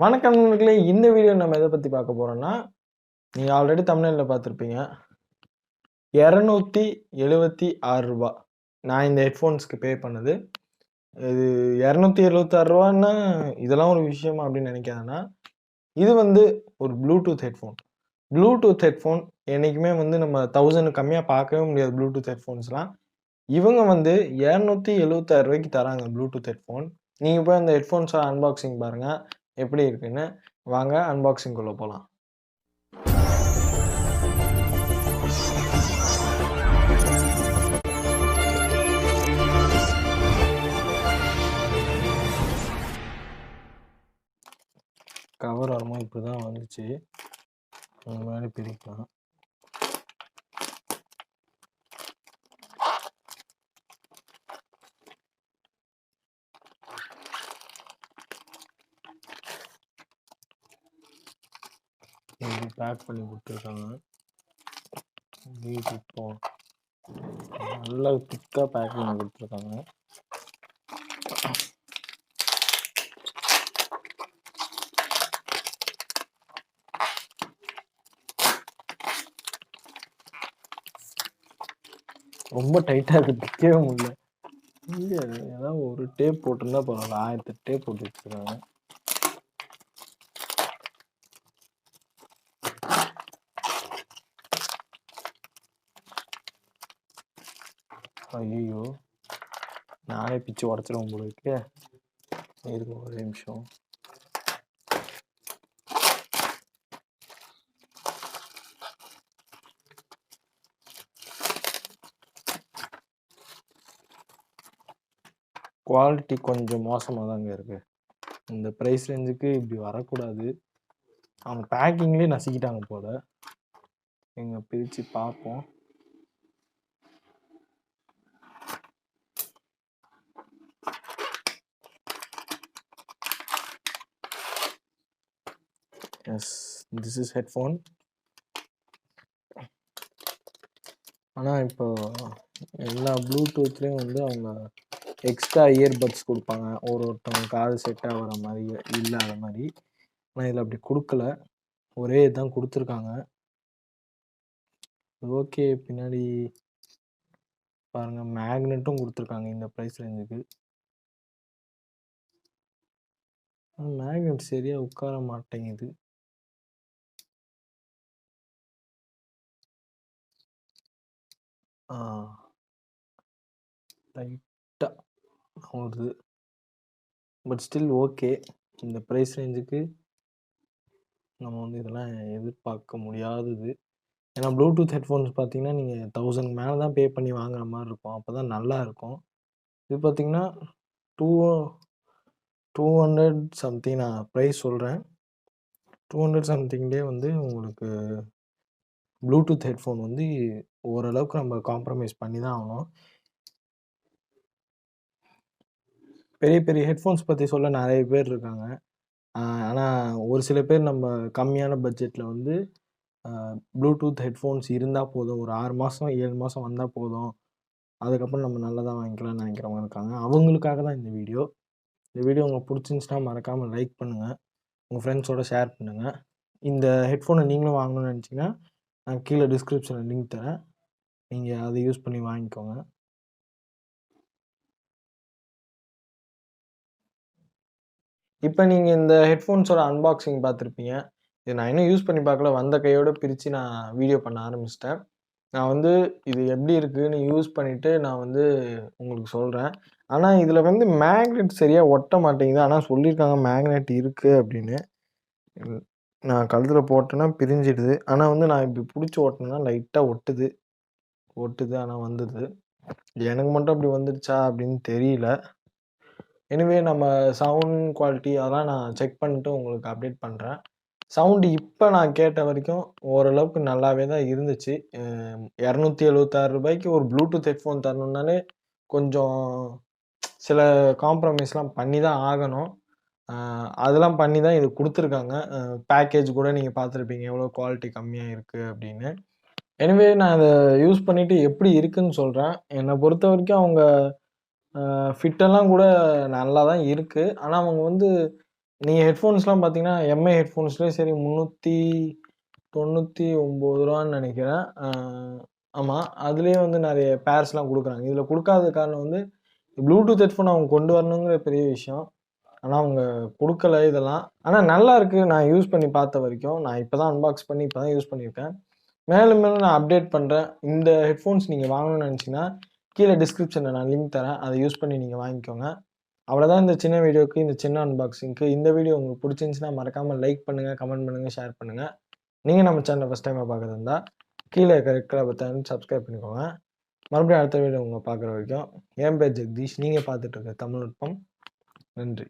வணக்கம் நண்பர்களே. இந்த வீடியோ நம்ம எதை பத்தி பார்க்க போறோம்னா, நீங்க ஆல்ரெடி தம்ப்நெயில்ல பார்த்திருப்பீங்க. ரூ. 276 நான் இந்த ஹெட்ஃபோன்ஸ்க்கு பே பண்ணது. இது ரூ. 276ன்னா இதெல்லாம் ஒரு விஷயமா அப்படின்னு நினைக்காதீங்கன்னா, இது வந்து ஒரு ப்ளூடூத் ஹெட்ஃபோன். ப்ளூடூத் ஹெட்ஃபோன் என்னைக்குமே வந்து நம்ம 1000க்கு கம்மியா பார்க்கவே முடியாது ப்ளூடூத் ஹெட்ஃபோன்ஸ்லாம். இவங்க வந்து ரூ. 276க்கு தராங்க ப்ளூடூத் ஹெட்ஃபோன். நீங்க போய் அந்த ஹெட்ஃபோன்ஸோட அன்பாக்சிங் பாருங்க. எப்படி இருக்குன்னு. வாங்க அன்பாக்சிங்குள்ள போலாம். கவர் வரும்போது இப்படிதான் வந்துச்சு. முன்னாடி பிரிக்கலாம். இப்படி பேக் பண்ணி கொடுத்துருக்காங்க. இப்போ நல்லா திக்காக பேக் பண்ணி கொடுத்துருக்காங்க. ரொம்ப டைட்டா இருக்கு, பிக்கவே முடியல. இங்க ஏதாவது ஒரு டேப் போட்டிருந்தா பரவாயில்ல. 1008 டேப் போட்டு வச்சிருக்காங்க. ஐயோ, நானே பிச்சு உடச்சிருவோம் போல இருக்கு. இருக்கும் ஒரு நிமிஷம். குவாலிட்டி கொஞ்சம் மோசமாக தாங்க இருக்கு. இந்த ப்ரைஸ் ரேஞ்சுக்கு இப்படி வரக்கூடாது. அவங்க பேக்கிங்லேயே நசுக்கிட்டாங்க போல. எங்க பிரித்து பார்ப்போம். Yes, this is headphone. ஆனால் இப்போ எல்லா ப்ளூடூத்லேயும் வந்து அவங்க எக்ஸ்ட்ரா இயர்பட்ஸ் கொடுப்பாங்க. ஒருத்தவங்க காது செட் ஆகிற மாதிரி இல்லாத மாதிரி. ஆனால் இதில் அப்படி கொடுக்கல. ஒரே இதுதான் கொடுத்துருக்காங்க. ஓகே, பின்னாடி பாருங்க மேக்னெட்டும் கொடுத்துருக்காங்க இந்த ப்ரைஸ் ரேஞ்சுக்கு. மேக்னெட் சரியா உட்கார மாட்டேங்குது. லைட்டா வருது. But still okay. இந்த ப்ரைஸ் ரேஞ்சுக்கு நம்ம வந்து இதெல்லாம் எதிர்பார்க்க முடியாதது. ஏன்னா ப்ளூடூத் ஹெட்ஃபோன்ஸ் பார்த்தீங்கன்னா, நீங்கள் 1000 மேலே தான் பே பண்ணி வாங்குற மாதிரி இருக்கும். அப்போ தான் நல்லா இருக்கும். இது பார்த்தீங்கன்னா 200 சம்திங் நான் ப்ரைஸ் சொல்கிறேன். 200 சம்திங்லேயே வந்து உங்களுக்கு ப்ளூடூத் ஹெட்ஃபோன் வந்து ஓரளவுக்கு நம்ம காம்ப்ரமைஸ் பண்ணி தான் ஆகணும். பெரிய பெரிய ஹெட்ஃபோன்ஸ் பற்றி சொல்ல நிறைய பேர் இருக்காங்க. ஆனால் ஒரு சில பேர் நம்ம கம்மியான பட்ஜெட்டில் வந்து ப்ளூடூத் ஹெட்ஃபோன்ஸ் இருந்தால் போதும், ஒரு 6 மாதம் 7 மாதம் வந்தால் போதும், அதுக்கப்புறம் நம்ம நல்லதாக வாங்கிக்கலாம்னு நினைக்கிறவங்க இருக்காங்க. அவங்களுக்காக தான் இந்த வீடியோ. இந்த வீடியோ உங்களுக்கு பிடிச்சிருந்துச்சுன்னா மறக்காமல் லைக் பண்ணுங்கள், உங்கள் ஃப்ரெண்ட்ஸோடு ஷேர் பண்ணுங்கள். இந்த ஹெட்ஃபோனை நீங்களும் வாங்கணும்னு நினச்சிங்கன்னா நான் கீழே டிஸ்கிரிப்ஷனில் லிங்க் தரேன். நீங்கள் அதை யூஸ் பண்ணி வாங்கிக்கோங்க. இப்போ நீங்கள் இந்த ஹெட்ஃபோன்ஸோட அன்பாக்சிங் பார்த்துருப்பீங்க. இது நான் இன்னும் யூஸ் பண்ணி பார்க்கல. வந்த கையோடு பிரித்து நான் வீடியோ பண்ண ஆரம்பிச்சிட்டேன். நான் வந்து இது எப்படி இருக்குன்னு யூஸ் பண்ணிவிட்டு நான் வந்து உங்களுக்கு சொல்கிறேன். ஆனால் இதில் வந்து மேக்னெட் சரியாக ஒட்ட மாட்டேங்குது. ஆனால் சொல்லியிருக்காங்க மேக்னெட் இருக்குது அப்படின்னு. நான் கழுத்தில் போட்டேன்னா பிரிஞ்சிடுது. ஆனால் வந்து நான் இப்படி பிடிச்சி ஓட்டினேன்னா லைட்டாக ஒட்டுது. ஆனால் வந்துடுது. எனக்கு மட்டும் அப்படி வந்துடுச்சா அப்படின்னு தெரியல. எனிவே நம்ம சவுண்ட் குவாலிட்டி அதெல்லாம் நான் செக் பண்ணிட்டு உங்களுக்கு அப்டேட் பண்ணுறேன். சவுண்டு இப்போ நான் கேட்ட வரைக்கும் ஓரளவுக்கு நல்லாவே தான் இருந்துச்சு. ரூ. 276க்கு ஒரு ப்ளூடூத் ஹெட்ஃபோன் தரணுன்னாலே கொஞ்சம் சில காம்ப்ரமைஸ்லாம் பண்ணி தான் ஆகணும். அதெல்லாம் பண்ணி தான் இது கொடுத்துருக்காங்க. பேக்கேஜ் கூட நீங்கள் பார்த்துருப்பீங்க எவ்வளோ குவாலிட்டி கம்மியாக இருக்குது அப்படின்னு. எனிவே நான் அதை யூஸ் பண்ணிவிட்டு எப்படி இருக்குன்னு சொல்கிறேன். என்னை பொறுத்த வரைக்கும் அவங்க ஃபிட்டெல்லாம் கூட நல்லா தான் இருக்குது. ஆனால் அவங்க வந்து நீங்க ஹெட்ஃபோன்ஸ்லாம் பார்த்தீங்கன்னா, எம்ஐ ஹெட்ஃபோன்ஸ்லயே சரி ரூ. 399ன்னு நெனைக்கிறேன். ஆமா. அதுலயே வந்து நெறைய பேர்ஸ்லாம் குடுக்குறாங்க. இதுல குடுக்காத காரணம் வந்து, ப்ளூடூத் ஹெட்ஃபோன் அவங்க கொண்டு வரணுங்கிற பெரிய விஷயம். ஆனா அவங்க குடுக்கல இதெல்லாம். ஆனா நல்லா இருக்கு. நான் யூஸ் பண்ணி பார்த்த வரைக்கும். நான் இப்ப தான் அன்பாக்ஸ் பண்ணி இப்ப தான் யூஸ் பண்ணியிருக்கேன். மேலும் மேலும் நான் அப்டேட் பண்றேன். இந்த ஹெட்ஃபோன்ஸ் நீங்க வாங்கணும்னு நெனச்சீங்கன்னா, கீழ டிஸ்கிரிப்ஷன்ல நான் லிங்க் தரேன். அத யூஸ் பண்ணி நீங்க வாங்கிக்கோங்க. அவ்வளோதான் இந்த சின்ன வீடியோக்கு, இந்த சின்ன அன்பாக்ஸிங்க்கு. இந்த வீடியோ உங்களுக்கு புடிச்சிருந்துச்சுன்னா மறக்காம லைக் பண்ணுங்க, கமெண்ட் பண்ணுங்க, ஷேர் பண்ணுங்க. நீங்க நம்ம சேனல ஃபர்ஸ்ட் டைமா பார்க்குறதா இருந்தா, கீழ இருக்கிற ரெட் கலர் பட்டன சப்ஸ்கிரைப் பண்ணிக்கோங்க. மறுபடியும் அடுத்த வீடியோ உங்கள பார்க்குற வரைக்கும், என் பேர் ஜெகதீஷ். நீங்க பார்த்துட்டு இருக்க தமிழ்நுட்பம். நன்றி.